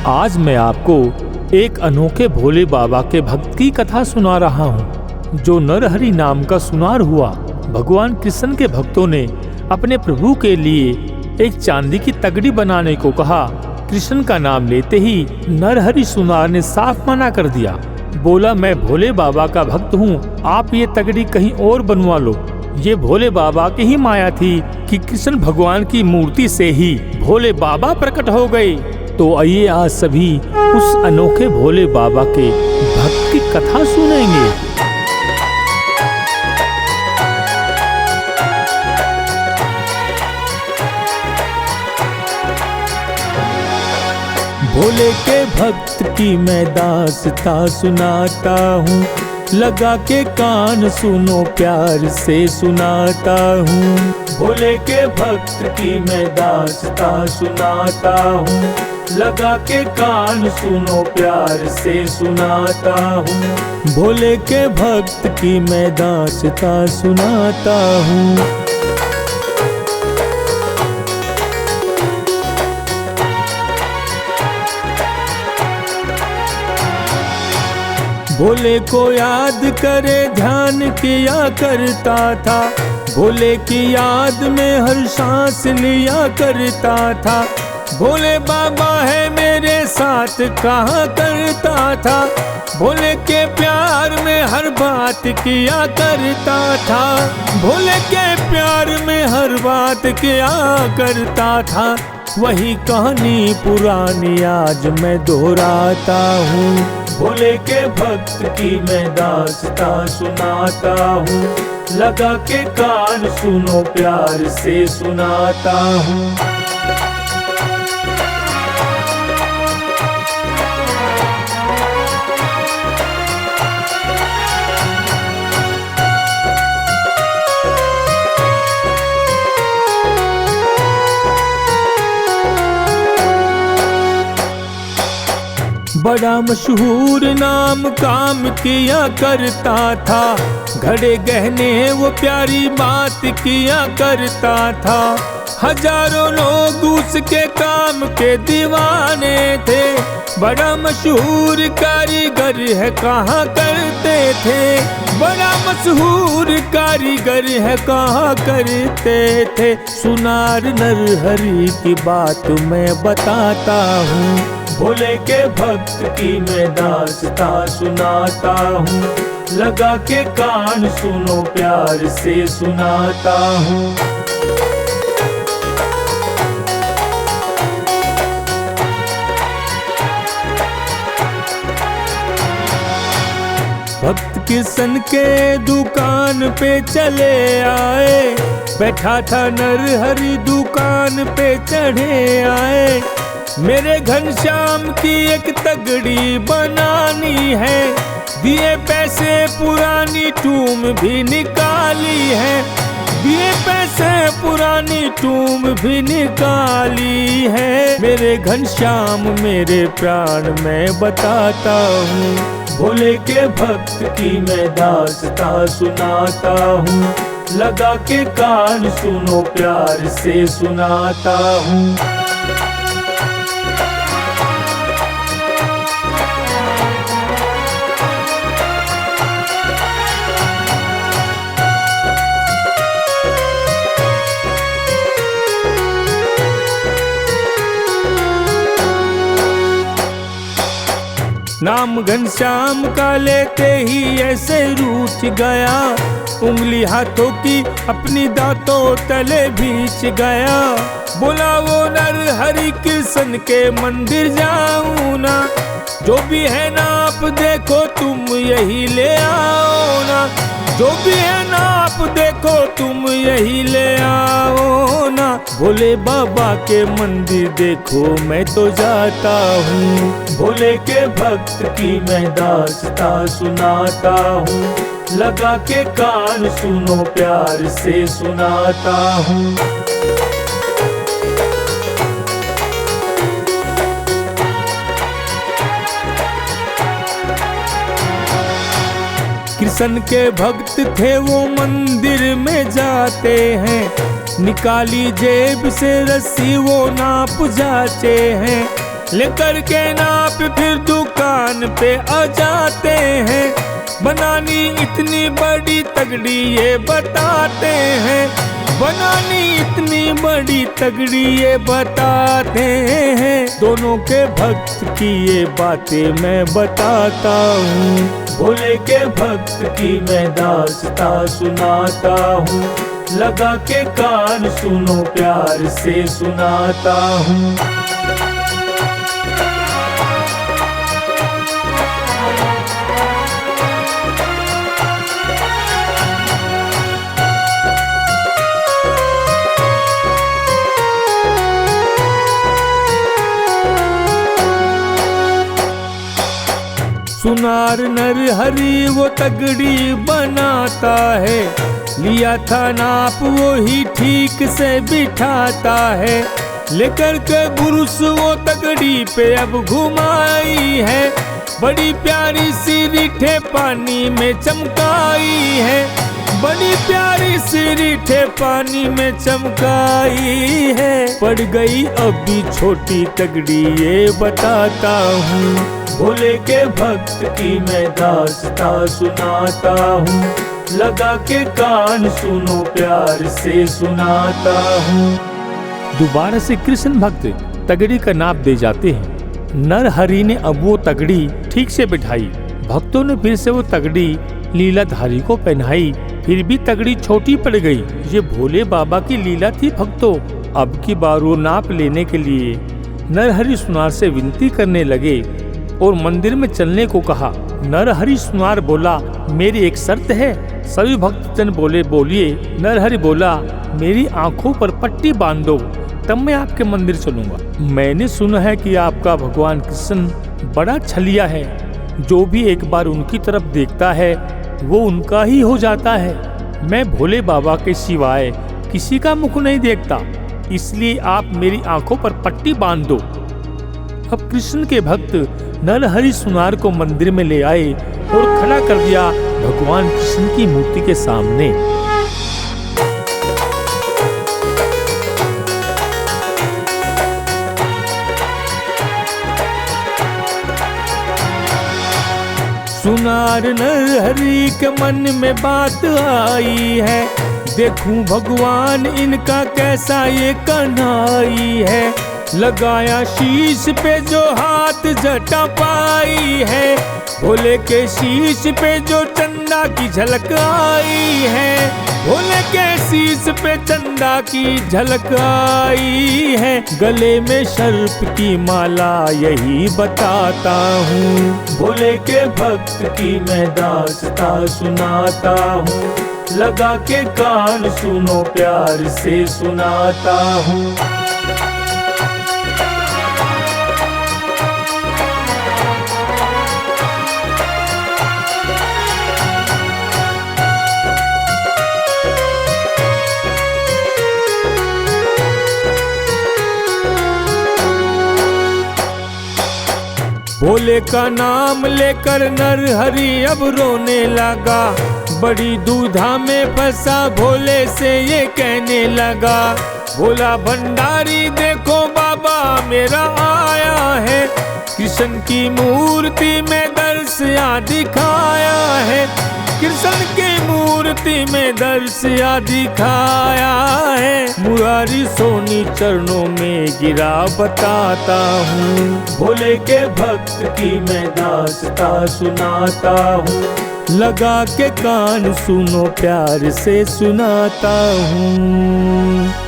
आज मैं आपको एक अनोखे भोले बाबा के भक्त की कथा सुना रहा हूँ। जो नरहरि नाम का सुनार हुआ। भगवान कृष्ण के भक्तों ने अपने प्रभु के लिए एक चांदी की तगड़ी बनाने को कहा। कृष्ण का नाम लेते ही नरहरि सुनार ने साफ मना कर दिया। बोला, मैं भोले बाबा का भक्त हूँ, आप ये तगड़ी कहीं और बनवा लो। ये भोले बाबा की ही माया थी कि कृष्ण भगवान की मूर्ति से ही भोले बाबा प्रकट हो गए। तो आइए आज सभी उस अनोखे भोले बाबा के भक्त की कथा सुनेंगे। भोले के भक्त की मैं दास्तां सुनाता हूँ, लगा के कान सुनो प्यार से सुनाता हूँ। भोले के भक्त की मैं दास्तां सुनाता हूँ, लगा के कान सुनो प्यार से सुनाता हूँ। भोले के भक्त की मैं दास्तां सुनाता हूँ। भोले को याद करे ध्यान किया करता था, भोले की याद में हर सांस लिया करता था। भोले बाबा है मेरे साथ कहा करता था, भोले के प्यार में हर बात किया करता था। भोले के प्यार में हर बात किया करता था। वही कहानी पुरानी आज मैं दोहराता हूँ। भोले के भक्त की मैं दास्तां सुनाता हूँ, लगा के कान सुनो प्यार से सुनाता हूँ। बड़ा मशहूर नाम काम किया करता था, घड़े गहने वो प्यारी बात किया करता था। हजारों लोग उसके काम के दीवाने थे, बड़ा मशहूर कारीगर है कहा करते थे। बड़ा मशहूर कारीगर है कहा करते थे। सुनार नरहरि की बात मैं बताता हूँ। भोले के भक्त की मैं दास्तां सुनाता हूँ, लगा के कान सुनो प्यार से सुनाता हूँ। भक्त किशन के दुकान पे चले आए, बैठा था नरहरि दुकान पे चढ़े आए। मेरे घनश्याम की एक तगड़ी बनानी है, दिए पैसे पुरानी टूम भी निकाली है। दिए पैसे पुरानी टूम भी निकाली है। मेरे घनश्याम मेरे प्राण मैं बताता हूँ। भोले के भक्त की मैं दास्तां सुनाता हूँ, लगा के कान सुनो प्यार से सुनाता हूँ। नाम घनश्याम का लेते ही ऐसे रूठ गया, उंगली हाथों की अपनी दांतों तले भींच गया। बोला वो नरहरि कृष्ण के मंदिर जाऊं ना, जो भी है नाप देखो तुम यही ले आओ ना। जो भी है नाप देखो तुम यही ले आओ ना। भोले बाबा के मंदिर देखो मैं तो जाता हूँ। भोले के भक्त की मैं दास्तां सुनाता हूँ, लगा के कान सुनो प्यार से सुनाता हूँ। कृष्ण के भक्त थे वो मंदिर में जाते हैं, निकाली जेब से रस्सी वो नाप जाते हैं। लेकर के नाप फिर दुकान पे आ जाते हैं। बनानी इतनी बड़ी तगड़ी ये बताते हैं, बनानी इतनी बड़ी तगड़ी ये बताते हैं। दोनों के भक्त की ये बातें मैं बताता हूँ, भोले के भक्त की मैं दास्तां सुनाता हूँ। लगा के कान सुनो प्यार से सुनाता हूँ। सुनार नर हरि वो तगड़ी बनाता है, लिया था नाप वो ही ठीक से बिठाता है। लेकर के बुरुस वो तगड़ी पे अब घुमाई है, बड़ी प्यारी सी रिठे पानी में चमकाई है, बड़ी प्यारी सी रिठे पानी में चमकाई है। पड़ गई अभी छोटी तगड़ी ये बताता हूँ, भोले के भक्त की मैं दास्तां सुनाता हूँ। लगा के कान सुनो प्यार से सुनाता हूँ। दोबारा से कृष्ण भक्त तगड़ी का नाप दे जाते हैं। नर हरि ने अब वो तगड़ी ठीक से बिठाई। भक्तों ने फिर से वो तगड़ी लीलाधारी को पहनाई, फिर भी तगड़ी छोटी पड़ गई। ये भोले बाबा की लीला थी भक्तों। अब की बार वो नाप लेने के लिए नरहरि सुनार से विनती करने लगे और मंदिर में चलने को कहा। नरहरि सुनार बोला, मेरी एक शर्त है। सभी भक्तजन बोले, बोलिए। नरहरि बोला, मेरी आंखों पर पट्टी बांध दो, तब मैं आपके मंदिर चलूंगा। मैंने सुना है कि आपका भगवान कृष्ण बड़ा छलिया है, जो भी एक बार उनकी तरफ देखता है वो उनका ही हो जाता है। मैं भोले बाबा के सिवाय किसी का मुख नहीं देखता, इसलिए आप मेरी आंखों पर पट्टी बांध दो। अब कृष्ण के भक्त नरहरि सुनार को मंदिर में ले आए और खड़ा कर दिया भगवान कृष्ण की मूर्ति के सामने। सुनार नरहरि के मन में बात आई है, देखूं भगवान इनका कैसा ये कन्हई है। लगाया शीश पे जो हाथ जटा पाई है, भोले के शीश पे जो चंदा की झलक आई है, भोले के शीश पे चंदा की झलक आई है। गले में सर्प की माला यही बताता हूँ, भोले के भक्त की मैं दास्तां सुनाता हूँ। लगा के कान सुनो प्यार से सुनाता हूँ। भोले का नाम लेकर नरहरि अब रोने लगा, बड़ी दुविधा में फंसा भोले से ये कहने लगा। भोला भंडारी देखो बाबा मेरा आया है, कृष्ण की मूर्ति में दर्श आ दिखाया है, कृष्ण की मूर्ति में दर्श आ दिखाया है। मुरारी सोनी चरणों में गिरा बताता हूँ, भोले के भक्त की मैं दास्तां सुनाता हूँ। लगा के कान सुनो प्यार से सुनाता हूँ।